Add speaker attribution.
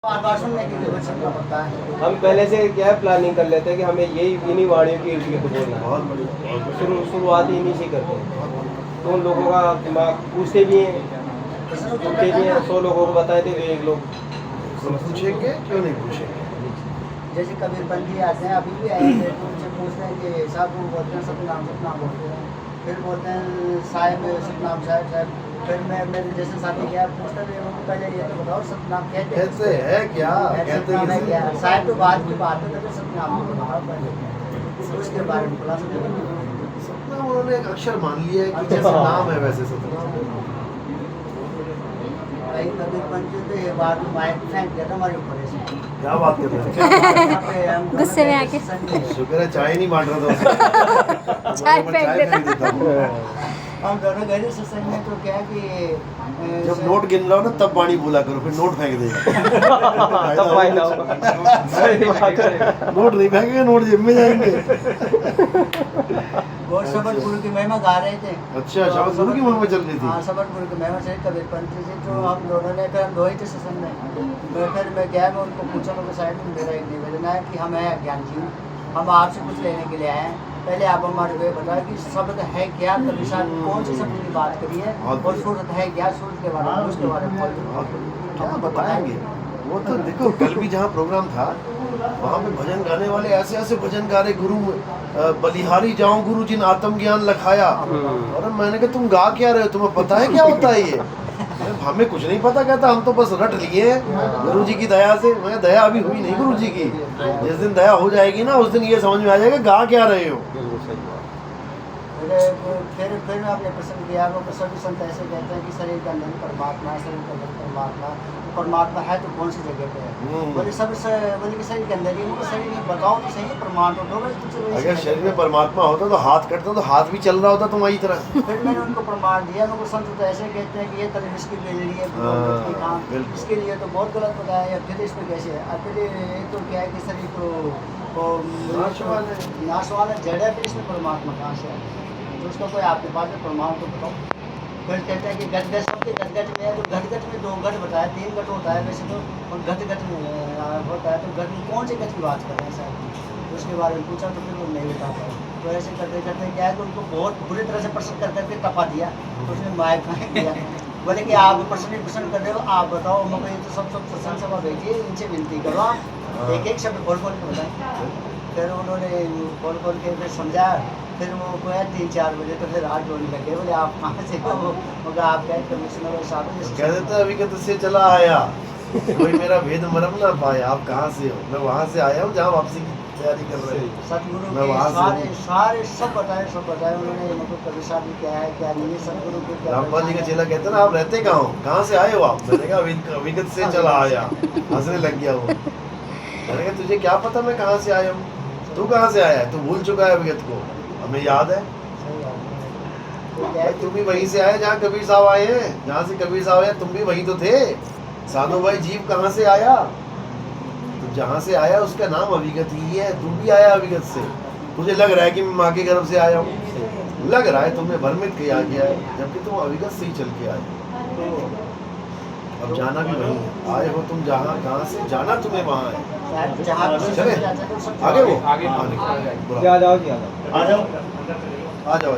Speaker 1: हम पहले से क्या प्लानिंग कर लेते हैं कि हमें यही इन्हीं वाणियों के इर्द गिर्द बोलना है। शुरुआत इन्हीं से करते हैं, तो उन लोगों का दिमाग पूछते भी हैं, सुनते भी हैं। 100 लोगों को बताए थे तो एक लोग
Speaker 2: पूछेंगे, क्यों नहीं पूछेंगे।
Speaker 3: जैसे कबीरपंथी आते हैं, अभी भी आए थे तो उनसे पूछते हैं कि साहब वो बोलते हैं सतनाम बोलते हैं, फिर बोलते हैं साहिब सतनाम साहिब। फिर मैं मेरे जैसे साथी गया पूछता भी उनको पहले ये तो बताओ सतनाम कहते
Speaker 2: हैं क्या, कहते
Speaker 3: हैं क्या। साहिब तो बाद की बात है, तो सतनाम को बताओ पहले, उसके बारे में खुलासा।
Speaker 2: सतनाम उन्होंने एक अक्षर मान लिया है कि जैसे नाम है वैसे सतनाम।
Speaker 3: कबीरपंथी तो ये बात माइक फेंक दिया था हमारे ऊपर।
Speaker 2: क्या बात कर रहे हैं,
Speaker 4: गुस्से में आके
Speaker 2: शुक्र है चाय नहीं बांट रहा था
Speaker 4: चाय फेंक देता।
Speaker 3: हम दोनों गए थे सत्संग में, तो क्या कि
Speaker 2: जब नोट गिन रहा हो ना तब पानी बोला करो, फिर नोट फेंक देगा
Speaker 1: तब फायदा होगा।
Speaker 2: नोट नहीं फेंकेंगे, नोट जेब में जाएंगे।
Speaker 3: वो शबद गुरु की महिमा गा रहे थे।
Speaker 2: अच्छा, शबद गुरु की महिमा चल रही थी।
Speaker 3: हाँ, शबद गुरु की महिमा से कबीरपंथी से तो हम दोनों ने, फिर हम दो ही थे सत्संग में। फिर मैं गया, मैं उनको पूछा, मेरे साइड में मेरा एक निवेदन है कि हम है ज्ञान जी, हम आपसे कुछ लेने के लिए आए हैं। पहले आप हमारे को बताया कि शब्द है क्या, कभी साहब कौन से शब्द की बात करी है, और सूरत है क्या, सूरत के बारे में, उसके बारे में
Speaker 2: क्या बताएंगे। वो तो देखो कल भी जहाँ प्रोग्राम था वहाँ पे भजन गाने वाले ऐसे ऐसे भजन गा रहे, गुरु बलिहारी जाऊं गुरु जिन आत्म ज्ञान लखाया। और मैंने कहा तुम गा क्या रहे हो, तुम्हें पता है क्या होता है ये। हमें कुछ नहीं पता, कहता हम तो बस रट लिए हैं गुरु जी की दया से। मैं दया अभी हुई नहीं गुरु जी की, जिस दिन दया हो जाएगी ना उस दिन ये समझ में आ जाएगा गा क्या रहे हो।
Speaker 3: फिर आपने प्रश्न किया, वो सभी संत ऐसे कहते हैं कि शरीर का अंदर परमात्मा, शरीर का अंदर परमात्मा, परमात्मा है तो कौन सी जगह पे है। बोले सब बोले कि शरीर के अंदर ही, मुझे शरीर नहीं बताओ तो सही परमात्मा दो।
Speaker 2: अगर शरीर में परमात्मा होता तो हाथ कटता तो हाथ भी चल रहा होता तुम्हारी तरह।
Speaker 3: फिर मैंने उनको प्रमाण दिया, उनको संत तो ऐसे कहते हैं कि ये तरह इसकी बेलड़ी है, इसके लिए तो बहुत गलत बताया। या फिर इसमें कैसे है, फिर एक तो क्या है कि शरीर तो नाशवान है, जड़ है, फिर इसमें परमात्मा कहाँ से है, तो उसका कोई आपके पास प्रमाण तो बताओ। फिर कहते हैं कि गटगट सबके गटगट में है, तो गटगट में 2 गट बताया, 3 गट होता है वैसे तो, और गटगट में होता है, तो गट में कौन से गट की बात कर रहे हैं साहब, तो उसके बारे में पूछा तो फिर वो नहीं बता पाए। तो ऐसे करते करते क्या है कि उनको बहुत बुरी तरह से प्रश्न कर करके तपा दिया, तो उसने माइक फेंक दिया। बोले कि आप प्रश्न कर रहे हो, आप बताओ। मैं ये तो सब सत्संग सभा भेजिए, इनसे विनती करो, आप एक एक शब्द बोल के बताएं। फिर उन्होंने बोल के फिर समझा। फिर वो गया 3-4 बजे, तो फिर रात ढूंढने लगे। बोले आप कहाँ से हो, मगर आप क्या कमिश्नर साहब
Speaker 2: कह देते अभी कत से चला आया, कोई मेरा भेद मरम ना पाया। आप कहाँ से हो, मैं वहाँ से आया हूँ जहाँ वापसी की तैयारी कर रहे हैं।
Speaker 3: सतगुरु के सारे सब बताए उन्होंने, मतलब कभी शादी क्या है क्या नहीं है, सतगुरु के क्या।
Speaker 2: रामपाल जी का चेला कहते हैं ना आप रहते कहाँ हो, कहाँ से आए हो आप। मैंने कहा अविगत से चला आया, हंसने लग गया वो। मैंने कहा तुझे क्या पता मैं कहाँ से आया हूँ, तू कहाँ से आया है, तू भूल चुका है अविगत को, हमें याद है। तुम भी वहीं से आए जहाँ कबीर साहब आए हैं, जहाँ से कबीर साहब आए तुम भी वहीं तो थे। साधु भाई जीव कहाँ से आया, तो जहाँ से आया उसका नाम अविगत ही है। तू भी आया अविगत से, तुझे लग रहा है कि मैं माँ के गर्भ से आया हूँ, लग रहा है तुम्हें भ्रमित किया गया है, जबकि तुम अविगत से ही चल के आए। अब जाना भी वहीं है, आए हो तुम जहाँ, कहाँ से जाना तुम्हें वहाँ है। चले आगे, वो आगे
Speaker 1: आ जाओ जी, आ जाओ।
Speaker 2: आ जाओ।